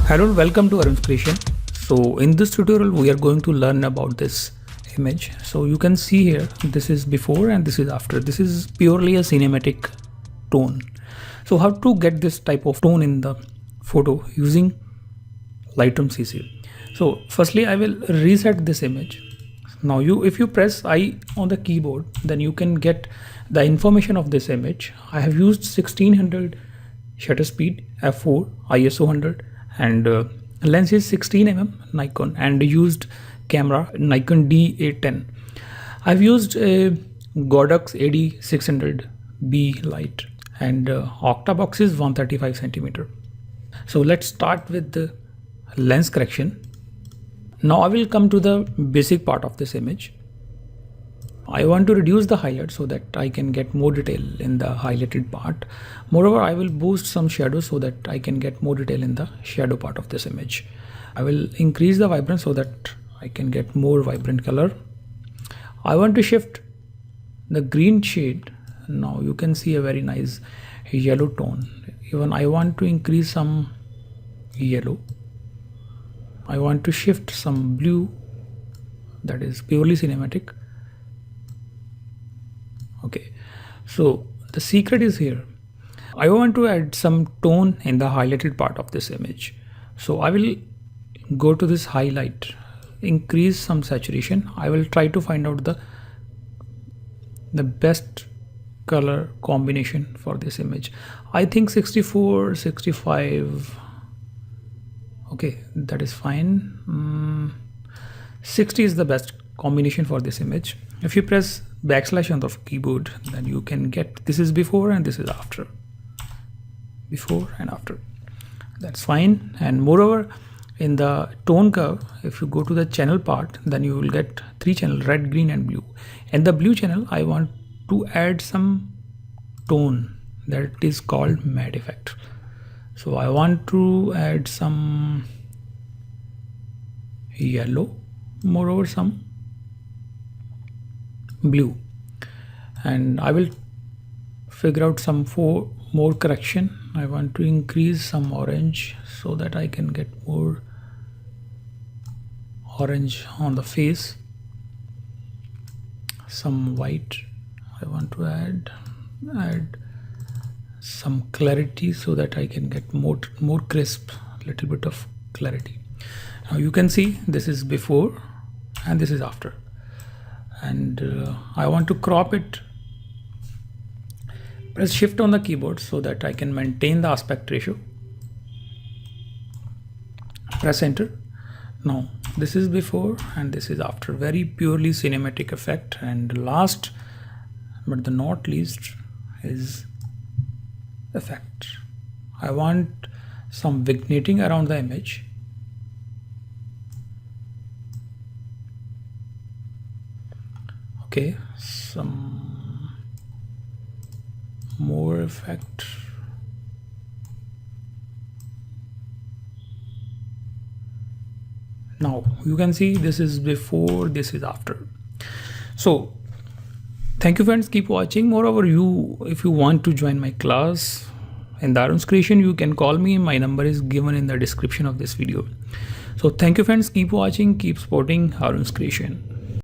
Hello and welcome to Arun's Creation. So in this tutorial we are going to learn about this image. So you can see here, this is before and this is after. This is purely a cinematic tone. So how to get this type of tone in the photo using Lightroom CC. So firstly I will reset this image. Now if you press I on the keyboard, then you can get the information of this image. I have used 1600 shutter speed, f4, ISO 100 and lens is 16mm Nikon and used camera Nikon D810. I've used a Godox AD600B light and octabox is 135 centimeter. So let's start with the lens correction. Now I will come to the basic part of this image. I want to reduce the highlight so that I can get more detail in the highlighted part. Moreover, I will boost some shadows so that I can get more detail in the shadow part of this image. I will increase the vibrance so that I can get more vibrant color. I want to shift the green shade. Now you can see a very nice yellow tone. Even I want to increase some yellow. I want to shift some blue, that is purely cinematic. Okay, so the secret is here. I want to add some tone in the highlighted part of this image. So I will go to this highlight, increase some saturation. I will try to find out the best color combination for this image. I think 64, 65. Okay, that is fine. 60 is the best combination for this image. If you press backslash on the keyboard, then you can get, this is before and this is after. Before and after. That's fine. And moreover, in the tone curve, if you go to the channel part, then you will get 3 channels, red, green and blue. In the blue channel, I want to add some tone that is called matte effect. So I want to add some yellow, moreover some blue, and I will figure out some more correction. I want to increase some orange so that I can get more orange on the face. Some white I want to add some clarity so that I can get more crisp, little bit of clarity. Now you can see this is before and this is after, and I want to crop it. Press shift on the keyboard so that I can maintain the aspect ratio. Press enter. Now this is before and this is after. Very purely cinematic effect. And last but the not least is effect. I want some vignetting around the image. Okay, some more effect. Now you can see this is before, this is after. So thank you friends, keep watching. Moreover, if you want to join my class in the Arun's Creation, you can call me. My number is given in the description of this video. So thank you friends, keep watching, keep supporting Arun's Creation.